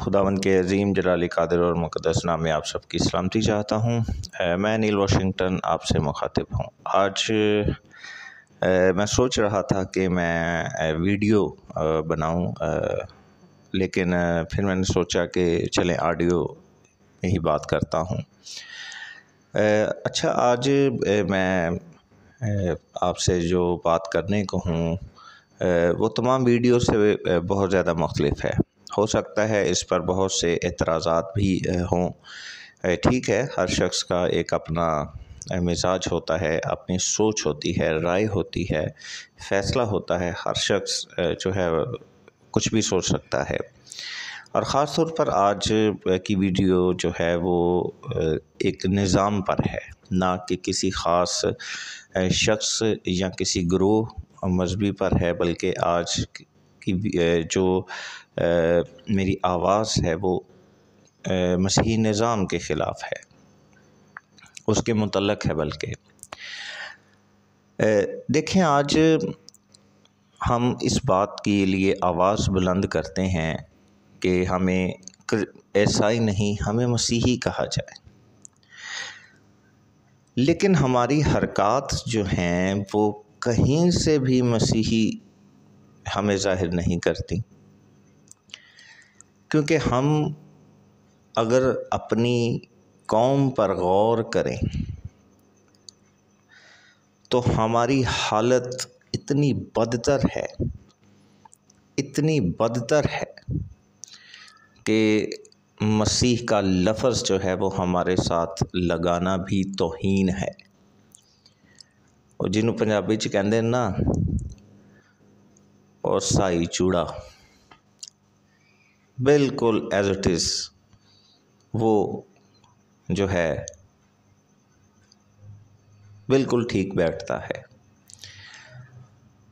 خداوند کے عظیم جلالی قادر اور مقدس نام میں آپ سب کی سلامتی چاہتا ہوں۔ میں نیل واشنگٹن آپ سے مخاطب ہوں۔ آج میں سوچ رہا تھا کہ میں ویڈیو بناؤں، لیکن پھر میں نے سوچا کہ چلیں آڈیو میں ہی بات کرتا ہوں۔ اچھا، آج میں آپ سے جو بات کرنے کو ہوں وہ تمام ویڈیو سے بہت زیادہ مختلف ہے۔ ہو سکتا ہے اس پر بہت سے اعتراضات بھی ہوں۔ ٹھیک ہے، ہر شخص کا ایک اپنا مزاج ہوتا ہے، اپنی سوچ ہوتی ہے، رائے ہوتی ہے، فیصلہ ہوتا ہے۔ ہر شخص جو ہے کچھ بھی سوچ سکتا ہے، اور خاص طور پر آج کی ویڈیو جو ہے وہ ایک نظام پر ہے، نہ کہ کسی خاص شخص یا کسی گروہ مذہبی پر ہے، بلکہ آج کی جو میری آواز ہے وہ مسیحی نظام کے خلاف ہے، اس کے متعلق ہے۔ بلکہ دیکھیں، آج ہم اس بات کے لیے آواز بلند کرتے ہیں کہ ہمیں عیسائی نہیں، ہمیں مسیحی کہا جائے، لیکن ہماری حرکات جو ہیں وہ کہیں سے بھی مسیحی ہمیں ظاہر نہیں کرتی، کیونکہ ہم اگر اپنی قوم پر غور کریں تو ہماری حالت اتنی بدتر ہے، اتنی بدتر ہے کہ مسیح کا لفظ جو ہے وہ ہمارے ساتھ لگانا بھی توہین ہے۔ اور جنہوں پنجابی چ کہندے نا، اور سائی چوڑا، بالکل ایز اٹ از وہ جو ہے بالکل ٹھیک بیٹھتا ہے۔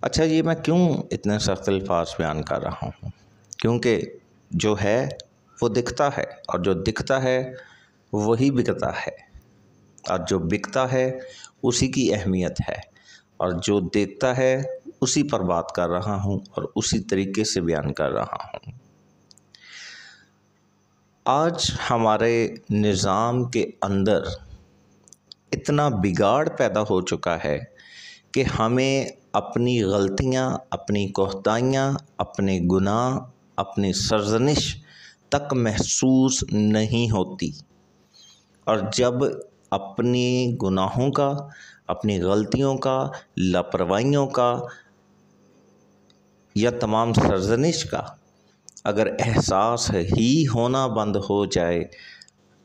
اچھا، یہ میں کیوں اتنے سخت الفاظ بیان کر رہا ہوں؟ کیونکہ جو ہے وہ دکھتا ہے، اور جو دکھتا ہے وہی بکتا ہے، اور جو بکتا ہے اسی کی اہمیت ہے، اور جو دیکھتا ہے اسی پر بات کر رہا ہوں اور اسی طریقے سے بیان کر رہا ہوں۔ آج ہمارے نظام کے اندر اتنا بگاڑ پیدا ہو چکا ہے کہ ہمیں اپنی غلطیاں، اپنی کوتاہیاں، اپنے گناہ، اپنی سرزنش تک محسوس نہیں ہوتی، اور جب اپنی گناہوں کا، اپنی غلطیوں کا، لاپرواہیوں کا یا تمام سرزنش کا اگر احساس ہی ہونا بند ہو جائے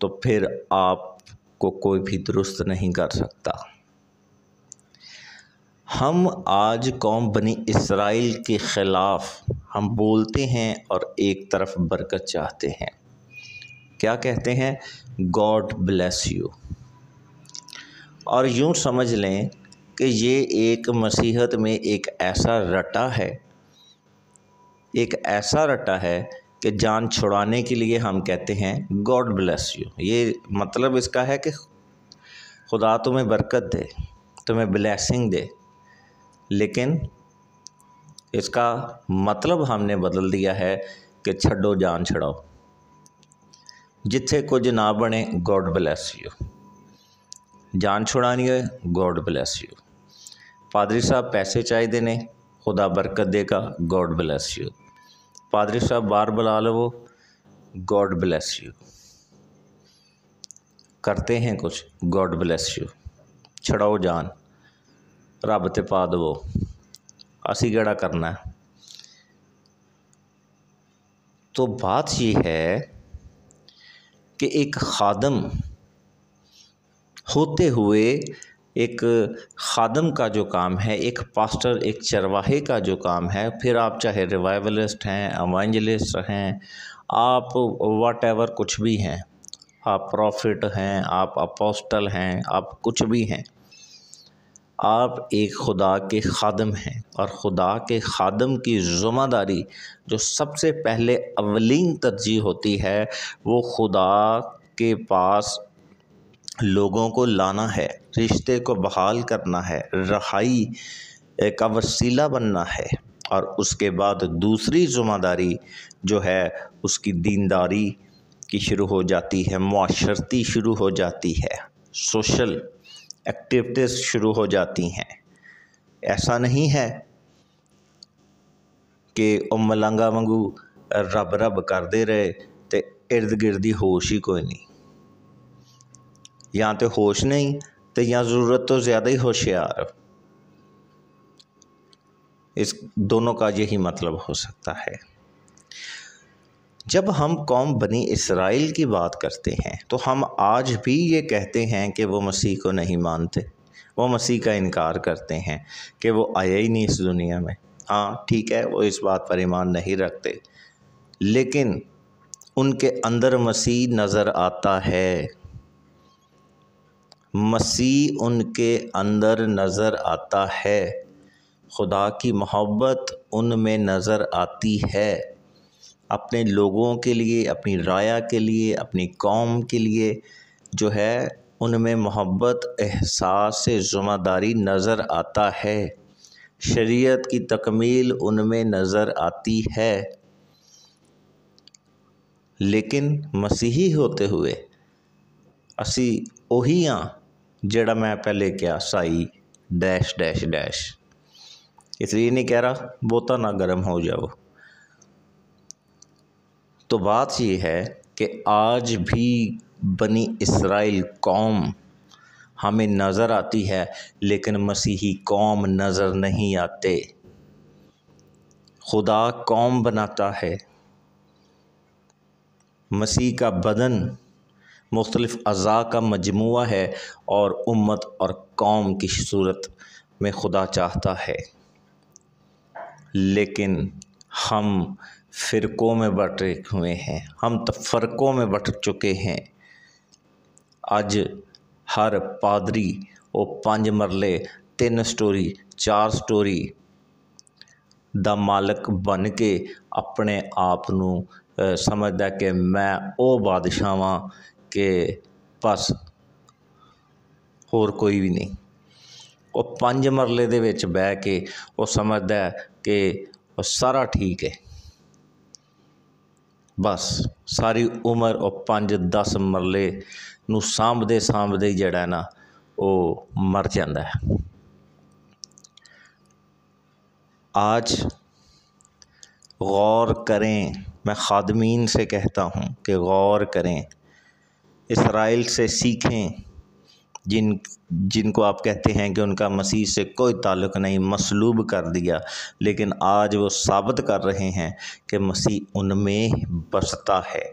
تو پھر آپ کو کوئی بھی درست نہیں کر سکتا۔ ہم آج قوم بنی اسرائیل کے خلاف ہم بولتے ہیں اور ایک طرف برکت چاہتے ہیں۔ کیا کہتے ہیں؟ God bless you. اور یوں سمجھ لیں کہ یہ ایک مسیحت میں ایک ایسا رٹا ہے، ایک ایسا رٹا ہے کہ جان چھڑانے کے لیے ہم کہتے ہیں گاڈ بلیس یو۔ یہ مطلب اس کا ہے کہ خدا تمہیں برکت دے، تمہیں بلیسنگ دے، لیکن اس کا مطلب ہم نے بدل دیا ہے کہ چھڈو جان چھڑاؤ، جتھے کچھ نہ بنے گاڈ بلیس یو۔ جان چھڑانی ہے گاڈ بلیس یو۔ پادری صاحب پیسے چاہیے نے، خدا برکت دے گا، گاڈ بلیس یو۔ پادری صاحب باہر بلا لو، گاڈ بلیس یو۔ کرتے ہیں کچھ، گاڈ بلیس یو۔ چھڑاؤ جان، رب تے پا دو، اسی کیڑا کرنا ہے۔ تو بات یہ ہے کہ ایک خادم ہوتے ہوئے، ایک خادم کا جو کام ہے، ایک پاسٹر، ایک چرواہے کا جو کام ہے، پھر آپ چاہے ریوائولسٹ ہیں، ایوانجلسٹ ہیں، آپ واٹ ایور کچھ بھی ہیں، آپ پروفٹ ہیں، آپ اپوسٹل ہیں، آپ کچھ بھی ہیں، آپ ایک خدا کے خادم ہیں، اور خدا کے خادم کی ذمہ داری جو سب سے پہلے اولین ترجیح ہوتی ہے وہ خدا کے پاس لوگوں کو لانا ہے، رشتے کو بحال کرنا ہے، رہائی کا وسیلہ بننا ہے، اور اس کے بعد دوسری ذمہ داری جو ہے اس کی دینداری کی شروع ہو جاتی ہے، معاشرتی شروع ہو جاتی ہے، سوشل ایکٹیویٹیز شروع ہو جاتی ہیں۔ ایسا نہیں ہے کہ او ملنگا وانگو رب رب کردے رہے تے ارد گردی ہوش ہی کوئی نہیں، یا تے ہوش نہیں تے یا ضرورت تو زیادہ ہی ہوشیار۔ اس دونوں کا یہی مطلب ہو سکتا ہے۔ جب ہم قوم بنی اسرائیل کی بات کرتے ہیں تو ہم آج بھی یہ کہتے ہیں کہ وہ مسیح کو نہیں مانتے، وہ مسیح کا انکار کرتے ہیں کہ وہ آیا ہی نہیں اس دنیا میں۔ ہاں ٹھیک ہے، وہ اس بات پر ایمان نہیں رکھتے، لیکن ان کے اندر مسیح نظر آتا ہے، مسیح ان کے اندر نظر آتا ہے، خدا کی محبت ان میں نظر آتی ہے، اپنے لوگوں کے لیے، اپنی رعایا کے لیے، اپنی قوم کے لیے جو ہے ان میں محبت، احساس ذمہ داری نظر آتا ہے، شریعت کی تکمیل ان میں نظر آتی ہے۔ لیکن مسیحی ہوتے ہوئے اسی اوہی ہاں جڑا میں پہلے کیا سائی ڈیش ڈیش ڈیش، اس لیے نہیں کہہ رہا بہتا نہ گرم ہو جاؤ۔ تو بات یہ ہے کہ آج بھی بنی اسرائیل قوم ہمیں نظر آتی ہے، لیکن مسیحی قوم نظر نہیں آتے۔ خدا قوم بناتا ہے، مسیح کا بدن مختلف اعضاء کا مجموعہ ہے، اور امت اور قوم کی صورت میں خدا چاہتا ہے، لیکن ہم فرقوں میں بٹے ہوئے ہیں، ہم تفرقوں میں بٹ چکے ہیں۔ اج ہر پادری وہ 5 مرلے 3 سٹوری 4 سٹوری دا مالک بن کے اپنے آپ نو سمجھدا کہ میں او بادشاہ ہاں کہ بس ہور کوئی بھی نہیں۔ وہ 5 مرلے دے وچ بہ کے وہ سمجھدا ہے کہ سارا ٹھیک ہے، بس ساری عمر وہ 5-10 مرلے نو سانبھدے ہی جڑا ہے نا وہ مر جاندا ہے۔ آج غور کریں، میں خادمین سے کہتا ہوں کہ غور کریں، اسرائیل سے سیکھیں، جن کو آپ کہتے ہیں کہ ان کا مسیح سے کوئی تعلق نہیں، مصلوب کر دیا، لیکن آج وہ ثابت کر رہے ہیں کہ مسیح ان میں بستا ہے۔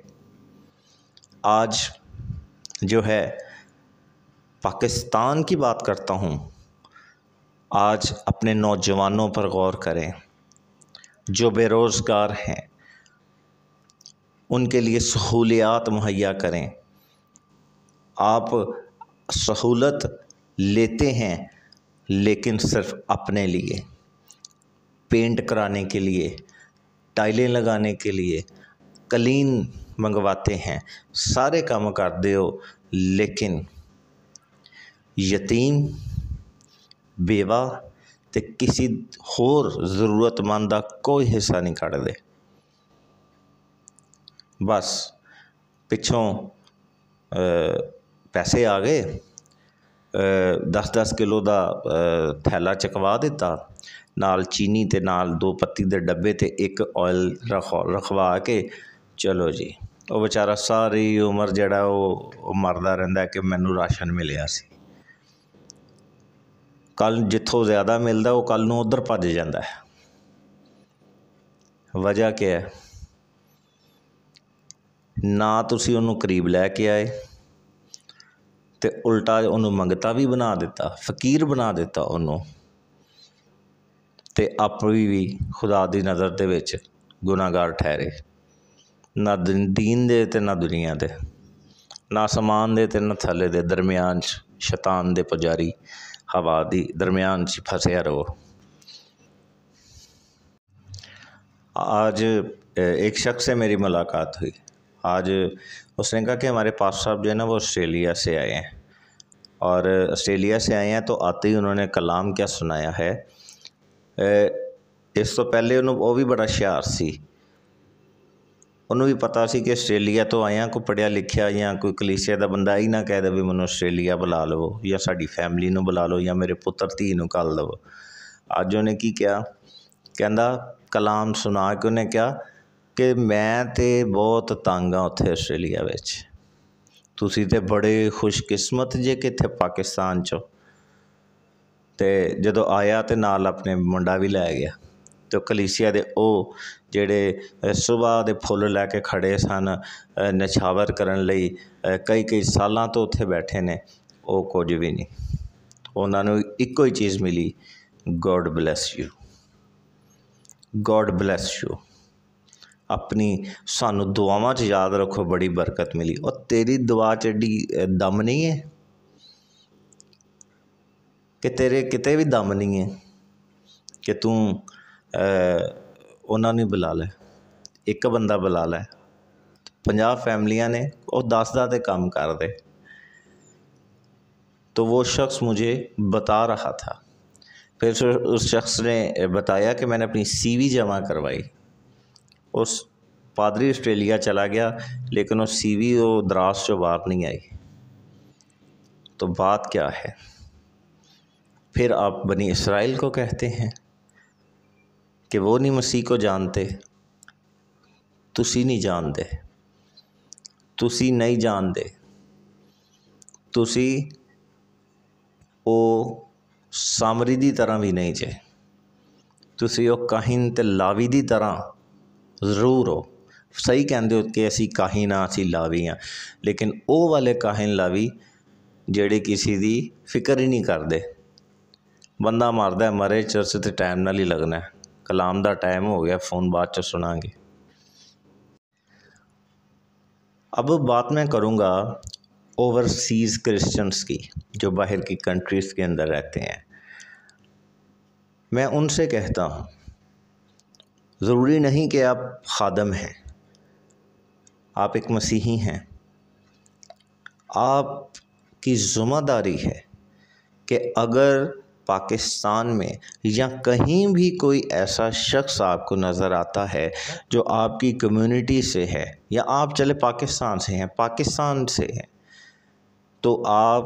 آج جو ہے پاکستان کی بات کرتا ہوں، آج اپنے نوجوانوں پر غور کریں جو بے روزگار ہیں، ان کے لیے سہولیات مہیا کریں۔ آپ سہولت لیتے ہیں لیکن صرف اپنے لیے، پینٹ کرانے کے لیے، ٹائلیں لگانے کے لیے، کلین منگواتے ہیں، سارے کام کر دیو، لیکن یتیم، بیوہ تے کسی ہور ضرورت مند دا کوئی حصہ نہیں کٹ دے۔ بس پچھوں پیسے آ گئے، 10-10 کلو دا تھیلا چکوا دیتا، نال چینی تے نال 2 پتی دے ڈبے تے 1 آئل رکھوا کے چلو جی، وہ بیچارہ ساری عمر جڑا وہ مردا رہندا ہے کہ مینوں راشن ملیا سی۔ کل جتھوں زیادہ ملدا وہ کل نوں ادھر بھج جاندا ہے۔ وجہ کیا ہے؟ نہ تسی انہوں قریب لے کے آئے تے الٹا انہوں منگتا بھی بنا دیتا، فقیر بنا دیتا انہوں، تے اپنی بھی خدا دی نظر دے وچ گناہگار ٹھہرے، نہ دین دے تے نہ دنیا دے، نہ آسمان دے تے نہ تھلے دے، درمیان شیطان دے پجاری ہوا دی درمیان پھسیا رہو۔ آج ایک شخص سے میری ملاقات ہوئی، آج اس نے کہا کہ ہمارے پاسٹر صاحب جو ہے نا وہ آسٹریلیا سے آئے ہیں، اور آسٹریلیا سے آئے ہیں تو آتے ہی انہوں نے کلام کیا سنایا ہے، ਇਸ ਤੋਂ ਪਹਿਲੇ ਉਹ ਵੀ ਬੜਾ ਹੁਸ਼ਿਆਰ ਸੀ। ਉਹਨੂੰ ਵੀ ਪਤਾ ਸੀ ਕਿ ਆਸਟ੍ਰੇਲੀਆ ਤੋਂ ਆਇਆ, ਕੋਈ ਪੜ੍ਹਿਆ ਲਿਖਿਆ ਜਾਂ ਕੋਈ ਕਲੀਸਿਆ ਦਾ ਬੰਦਾ ਹੀ ਨਾ ਕਹਿ ਦੇਵੇ ਮੈਨੂੰ ਆਸਟ੍ਰੇਲੀਆ ਬੁਲਾ ਲਵੋ, ਜਾਂ ਸਾਡੀ ਫੈਮਿਲੀ ਨੂੰ ਬੁਲਾ ਲਓ, ਜਾਂ ਮੇਰੇ ਪੁੱਤਰ ਧੀ ਨੂੰ ਘੱਲ ਲਵੋ। ਅੱਜ ਉਹਨੇ ਕੀ ਕਿਹਾ, ਕਹਿੰਦਾ ਕਲਾਮ ਸੁਣਾ ਕੇ ਉਹਨੇ ਕਿਹਾ ਕਿ ਮੈਂ ਤਾਂ ਬਹੁਤ ਤੰਗ ਹਾਂ ਉੱਥੇ ਆਸਟ੍ਰੇਲੀਆ ਵਿੱਚ, ਤੁਸੀਂ ਤਾਂ ਬੜੇ ਖੁਸ਼ਕਿਸਮਤ ਜੇ ਕਿ ਇੱਥੇ ਪਾਕਿਸਤਾਨ 'ਚੋਂ। ਅਤੇ ਜਦੋਂ ਆਇਆ ਤਾਂ ਨਾਲ ਆਪਣੇ ਮੁੰਡਾ ਵੀ ਲੈ ਗਿਆ। ਅਤੇ ਕਲੀਸਿਆ ਦੇ ਉਹ ਜਿਹੜੇ ਸੁਬਾਹ ਦੇ ਫੁੱਲ ਲੈ ਕੇ ਖੜ੍ਹੇ ਸਨ ਨਿਛਾਵਰ ਕਰਨ ਲਈ, ਕਈ ਸਾਲਾਂ ਤੋਂ ਉੱਥੇ ਬੈਠੇ ਨੇ, ਉਹ ਕੁਝ ਵੀ ਨਹੀਂ। ਉਹਨਾਂ ਨੂੰ ਇੱਕੋ ਹੀ ਚੀਜ਼ ਮਿਲੀ, God bless you, God bless you. ਆਪਣੀ ਸਾਨੂੰ ਦੁਆਵਾਂ 'ਚ ਯਾਦ ਰੱਖੋ, ਬੜੀ ਬਰਕਤ ਮਿਲੀ। ਉਹ ਤੇਰੀ ਦੁਆ 'ਚ ਐਡੀ ਦਮ ਨਹੀਂ ਹੈ ਕਿ ਤੇਰੇ ਕਿਤੇ ਵੀ ਦਮ ਨਹੀਂ ਹੈ ਕਿ ਤੂੰ ਉਹਨਾਂ ਨੂੰ ਬੁਲਾ ਲੈ। ਇੱਕ ਬੰਦਾ ਬੁਲਾ ਲੈ, 50 ਫੈਮਲੀਆਂ ਨੇ, ਉਹ 10 ਦਾ ਤੇ ਕੰਮ ਕਰਦੇ। تو وہ شخص مجھے بتا رہا تھا، پھر اس شخص نے بتایا کہ میں نے اپنی سی وی جمع کروائی۔ اس پادری آسٹریلیا چلا گیا لیکن وہ سی وی وہ دراز سے باہر نہیں آئی۔ تو بات کیا ہے؟ پھر آپ بنی اسرائیل کو کہتے ہیں کہ وہ نہیں مسیح کو جانتے، تسی نہیں جانتے، تسی نہیں جانتے، تسی ਉਹ ਸਾਮਰੀ ਦੀ ਤਰ੍ਹਾਂ ਵੀ ਨਹੀਂ ਜੇ, ਤੁਸੀਂ ਉਹ ਕਾਹਿਨ ਅਤੇ ਲਾਵੀ ਦੀ ਤਰ੍ਹਾਂ ਜ਼ਰੂਰ ਹੋ। ਸਹੀ ਕਹਿੰਦੇ ਹੋ ਕਿ ਅਸੀਂ ਕਾਹਿਨ ਹਾਂ, ਅਸੀਂ ਲਾਵੀ ਹਾਂ, ਲੇਕਿਨ ਉਹ ਵਾਲੇ ਕਾਹਿਨ ਲਾਵੀ ਜਿਹੜੇ ਕਿਸੇ ਦੀ ਫਿਕਰ ਹੀ ਨਹੀਂ ਕਰਦੇ। ਬੰਦਾ ਮਰਦਾ ਮਰੇ, ਚਰਚ ਤੇ ਟਾਈਮ ਨਾਲ ਹੀ ਲੱਗਣਾ। ਕਲਾਮ ਦਾ ਟਾਈਮ ਹੋ ਗਿਆ, فون بعد ਚ ਸੁਣਾਂਗੇ। اب بات میں کروں گا اوورسیز کرسچنس کی، جو باہر کی کنٹریز کے اندر رہتے ہیں۔ میں ان سے کہتا ہوں ضروری نہیں کہ آپ خادم ہیں، آپ ایک مسیحی ہیں، آپ کی ذمہ داری ہے کہ اگر پاکستان میں یا کہیں بھی کوئی ایسا شخص آپ کو نظر آتا ہے جو آپ کی کمیونٹی سے ہے، یا آپ چلے پاکستان سے ہیں، پاکستان سے ہیں، تو آپ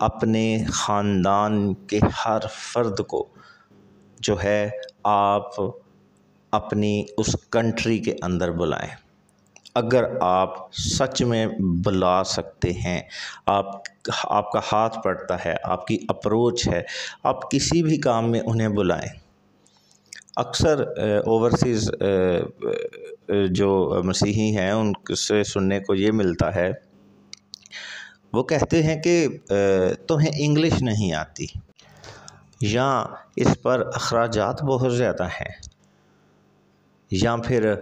اپنے خاندان کے ہر فرد کو جو ہے آپ اپنی اس کنٹری کے اندر بلائیں۔ اگر آپ سچ میں بلا سکتے ہیں، آپ کا ہاتھ پڑتا ہے، آپ کی اپروچ ہے، آپ کسی بھی کام میں انہیں بلائیں۔ اکثر اوورسیز جو مسیحی ہیں ان سے سننے کو یہ ملتا ہے، وہ کہتے ہیں کہ تمہیں انگلش نہیں آتی، یا اس پر اخراجات بہت زیادہ ہیں، یا پھر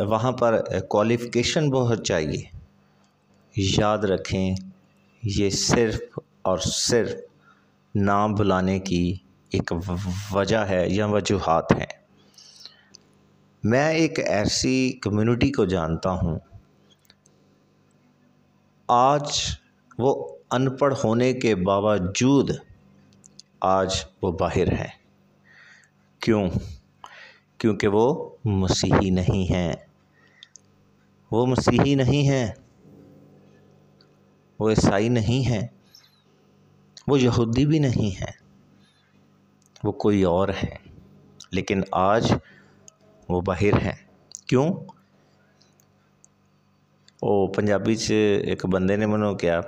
وہاں پر کوالیفیکیشن بہت چاہیے۔ یاد رکھیں یہ صرف اور صرف نام بلانے کی ایک وجہ ہے یا وجوہات ہیں۔ میں ایک ایسی کمیونٹی کو جانتا ہوں، آج وہ ان پڑھ ہونے کے باوجود آج وہ باہر ہیں۔ کیوں؟ کیونکہ وہ مسیحی نہیں ہیں، وہ مسیحی نہیں ہیں، وہ عیسائی نہیں ہیں، وہ یہودی بھی نہیں ہیں، وہ کوئی اور ہیں، لیکن آج وہ باہر ہیں۔ کیوں؟ ਉਹ ਪੰਜਾਬੀ 'ਚ ਇੱਕ ਬੰਦੇ ਨੇ ਮੈਨੂੰ ਕਿਹਾ,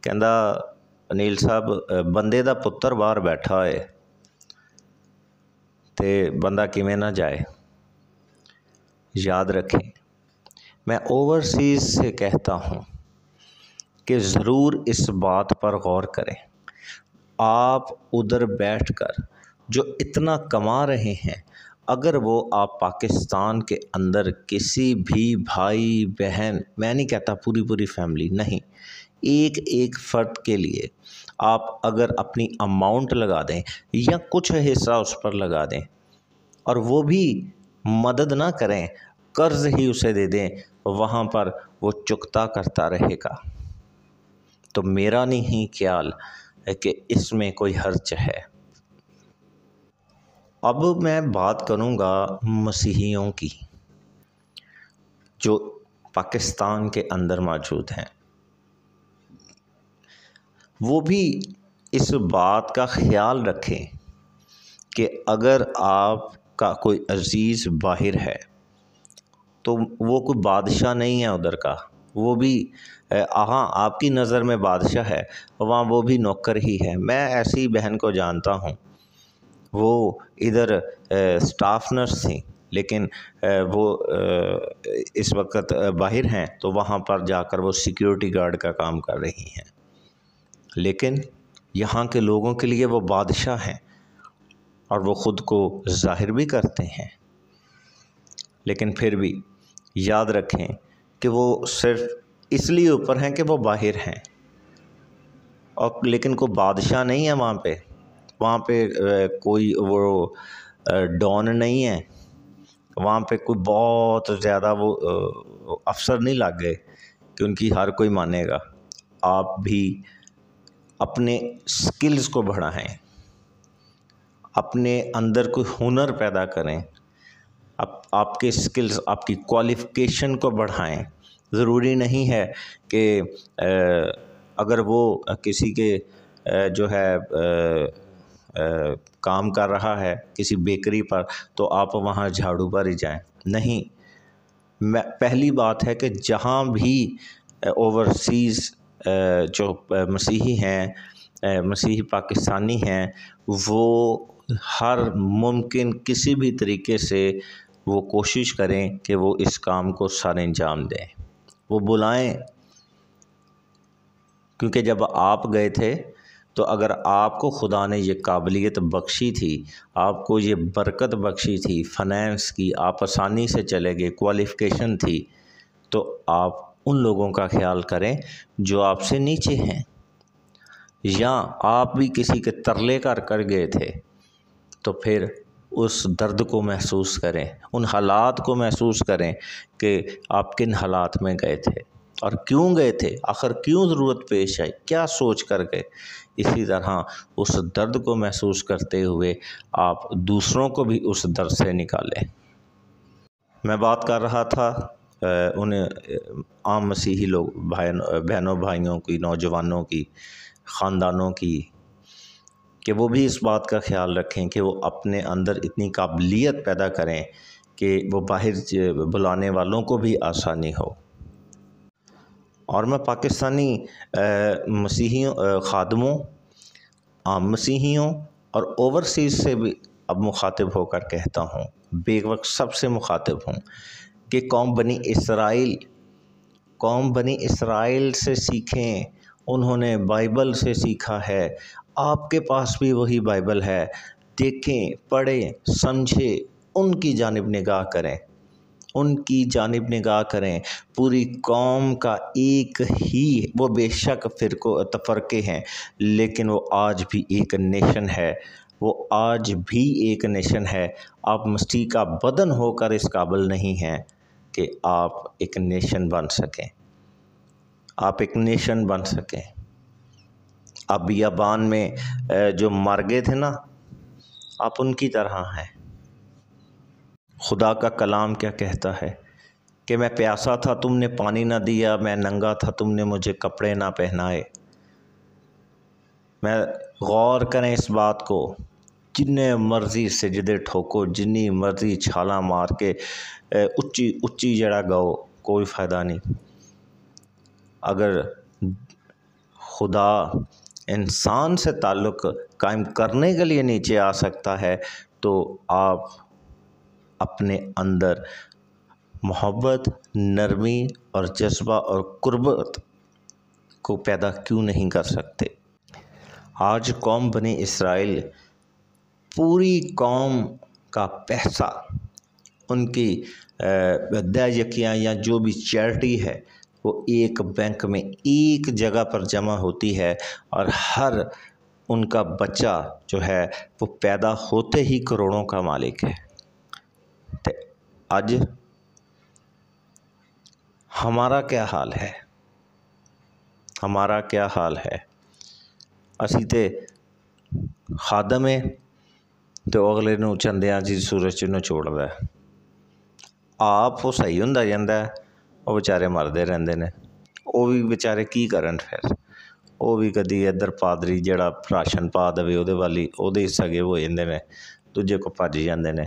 ਕਹਿੰਦਾ ਅਨਿਲ ਸਾਹਿਬ ਬੰਦੇ ਦਾ ਪੁੱਤਰ ਬਾਹਰ ਬੈਠਾ ਹੋਏ ਅਤੇ ਬੰਦਾ ਕਿਵੇਂ ਨਾ ਜਾਏ। یاد رکھیں میں اوورسیز سے کہتا ہوں کہ ضرور اس بات پر غور کریں، آپ ادھر بیٹھ کر جو اتنا کما رہے ہیں، اگر وہ آپ پاکستان کے اندر کسی بھی بھائی بہن، میں نہیں کہتا پوری فیملی، نہیں، ایک فرد کے لیے آپ اگر اپنی اماؤنٹ لگا دیں یا کچھ حصہ اس پر لگا دیں، اور وہ بھی مدد نہ کریں، قرض ہی اسے دے دیں، وہاں پر وہ چکتا کرتا رہے گا، تو میرا نہیں خیال ہے کہ اس میں کوئی حرج ہے۔ اب میں بات کروں گا مسیحیوں کی جو پاکستان کے اندر موجود ہیں. وہ بھی اس بات کا خیال رکھیں کہ اگر آپ کا کوئی عزیز باہر ہے تو وہ کوئی بادشاہ نہیں ہے ادھر کا، وہ بھی ہاں آپ کی نظر میں بادشاہ ہے، وہاں وہ بھی نوکر ہی ہے. میں ایسی بہن کو جانتا ہوں، وہ ادھر اسٹاف نرس تھیں لیکن وہ اس وقت باہر ہیں تو وہاں پر جا کر وہ سیکیورٹی گارڈ کا کام کر رہی ہیں. لیکن یہاں کے لوگوں کے لیے وہ بادشاہ ہیں اور وہ خود کو ظاہر بھی کرتے ہیں. لیکن پھر بھی یاد رکھیں کہ وہ صرف اس لیے اوپر ہیں کہ وہ باہر ہیں، اور لیکن کوئی بادشاہ نہیں ہے وہاں پہ کوئی وہ ڈون نہیں ہے، وہاں پہ کوئی بہت زیادہ وہ افسر نہیں لگ گئے کہ ان کی ہر کوئی مانے گا. آپ بھی اپنے سکلز کو بڑھائیں، اپنے اندر کوئی ہنر پیدا کریں، آپ کے سکلز، آپ کی کوالیفیکیشن کو بڑھائیں. ضروری نہیں ہے کہ اگر وہ کسی کے جو ہے کام کر رہا ہے کسی بیکری پر تو آپ وہاں جھاڑو پر ہی جائیں. نہیں، پہلی بات ہے کہ جہاں بھی اوورسیز جو مسیحی ہیں، مسیحی پاکستانی ہیں، وہ ہر ممکن کسی بھی طریقے سے وہ کوشش کریں کہ وہ اس کام کو سر انجام دیں، وہ بلائیں. کیونکہ جب آپ گئے تھے تو اگر آپ کو خدا نے یہ قابلیت بخشی تھی، آپ کو یہ برکت بخشی تھی فنانس کی، آپ آسانی سے چلے گئے، کوالیفیکیشن تھی، تو آپ ان لوگوں کا خیال کریں جو آپ سے نیچے ہیں. یا آپ بھی کسی کے ترلے کر گئے تھے تو پھر اس درد کو محسوس کریں، ان حالات کو محسوس کریں کہ آپ کن حالات میں گئے تھے اور کیوں گئے تھے، آخر کیوں ضرورت پیش آئی، کیا سوچ کر گئے. اسی طرح اس درد کو محسوس کرتے ہوئے آپ دوسروں کو بھی اس درد سے نکالیں. میں بات کر رہا تھا ان عام مسیحی لوگ بہنوں بھائیوں کی، نوجوانوں کی، خاندانوں کی، کہ وہ بھی اس بات کا خیال رکھیں کہ وہ اپنے اندر اتنی قابلیت پیدا کریں کہ وہ باہر بلانے والوں کو بھی آسانی ہو. اور میں پاکستانی مسیحیوں، خادموں، عام مسیحیوں اور اوورسیز سے بھی اب مخاطب ہو کر کہتا ہوں، بے وقت سب سے مخاطب ہوں کہ قوم بنی اسرائیل سے سیکھیں. انہوں نے بائبل سے سیکھا ہے، آپ کے پاس بھی وہی بائبل ہے. دیکھیں، پڑھیں، سمجھیں، ان کی جانب نگاہ کریں. پوری قوم کا ایک ہی، وہ بے شک تفرقے ہیں لیکن وہ آج بھی ایک نیشن ہے، آپ مسیح کا بدن ہو کر اس قابل نہیں ہیں کہ آپ ایک نیشن بن سکیں. آپ بیابان میں جو مر گئے تھے نا، آپ ان کی طرح ہیں. خدا کا کلام کیا کہتا ہے کہ میں پیاسا تھا تم نے پانی نہ دیا، میں ننگا تھا تم نے مجھے کپڑے نہ پہنائے. میں غور کریں اس بات کو، جتنے مرضی سجدے ٹھوکو، جتنی مرضی چھالا مار کے اچھی جڑا گاؤ، کوئی فائدہ نہیں. اگر خدا انسان سے تعلق قائم کرنے کے لیے نیچے آ سکتا ہے تو آپ اپنے اندر محبت، نرمی اور جذبہ اور قربت کو پیدا کیوں نہیں کر سکتے. آج قوم بنی اسرائیل، پوری قوم کا پیسہ، ان کی دیکیاں یا جو بھی چیریٹی ہے وہ ایک بینک میں ایک جگہ پر جمع ہوتی ہے، اور ہر ان کا بچہ جو ہے وہ پیدا ہوتے ہی کروڑوں کا مالک ہے. اج ہمارا کیا حال ہے؟ اسی تے خادم ہے، ਤੇ ਉਹ ਅਗਲੇ ਨੂੰ ਚੰਦਿਆਂ 'ਚ ਸੂਰਜ 'ਚ ਨਿਚੋੜਦਾ। ਆਪ ਉਹ ਸਹੀ ਹੁੰਦਾ ਜਾਂਦਾ, ਉਹ ਵਿਚਾਰੇ ਮਰਦੇ ਰਹਿੰਦੇ ਨੇ। ਉਹ ਵੀ ਵਿਚਾਰੇ ਕੀ ਕਰਨ ਫਿਰ? ਉਹ ਵੀ ਕਦੀ ਇੱਧਰ ਪਾਦਰੀ ਜਿਹੜਾ ਰਾਸ਼ਨ ਪਾ ਦੇਵੇ ਉਹਦੇ ਵੱਲ ਹੀ ਉਹਦੇ ਸਗੇ ਹੋ ਜਾਂਦੇ ਨੇ, ਦੂਜੇ ਕੋ ਭੱਜ ਜਾਂਦੇ ਨੇ।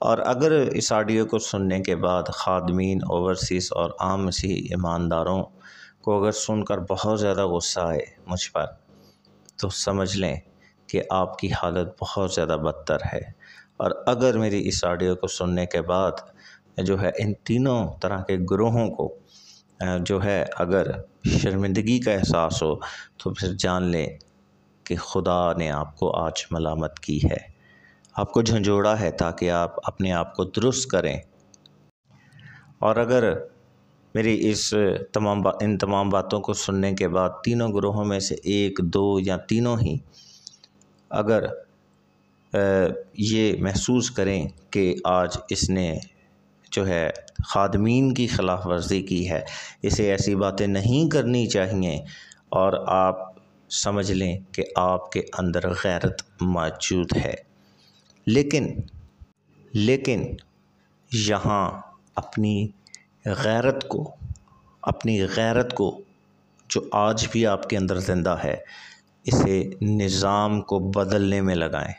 اور اگر اس آڈیو کو سننے کے بعد خادمین، اوورسیز اور عام مسیحی ایمانداروں کو اگر سن کر بہت زیادہ غصہ آئے مجھ پر، تو سمجھ لیں کہ آپ کی حالت بہت زیادہ بدتر ہے۔ اور اگر میری اس آڈیو کو سننے کے بعد جو ہے ان تینوں طرح کے گروہوں کو جو ہے اگر شرمندگی کا احساس ہو، تو پھر جان لیں کہ خدا نے آپ کو آج ملامت کی ہے، آپ کو جھنجھوڑا ہے تاکہ آپ اپنے آپ کو درست کریں۔ اور اگر میری ان تمام باتوں کو سننے کے بعد تینوں گروہوں میں سے ایک، دو یا تینوں ہی اگر یہ محسوس کریں کہ آج اس نے جو ہے خادمین کی خلاف ورزی کی ہے، اسے ایسی باتیں نہیں کرنی چاہیے، اور آپ سمجھ لیں کہ آپ کے اندر غیرت موجود ہے، لیکن یہاں اپنی غیرت کو جو آج بھی آپ کے اندر زندہ ہے، اسے نظام کو بدلنے میں لگائیں،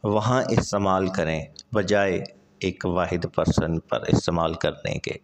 وہاں استعمال کریں بجائے ایک واحد پرسن پر استعمال کرنے کے۔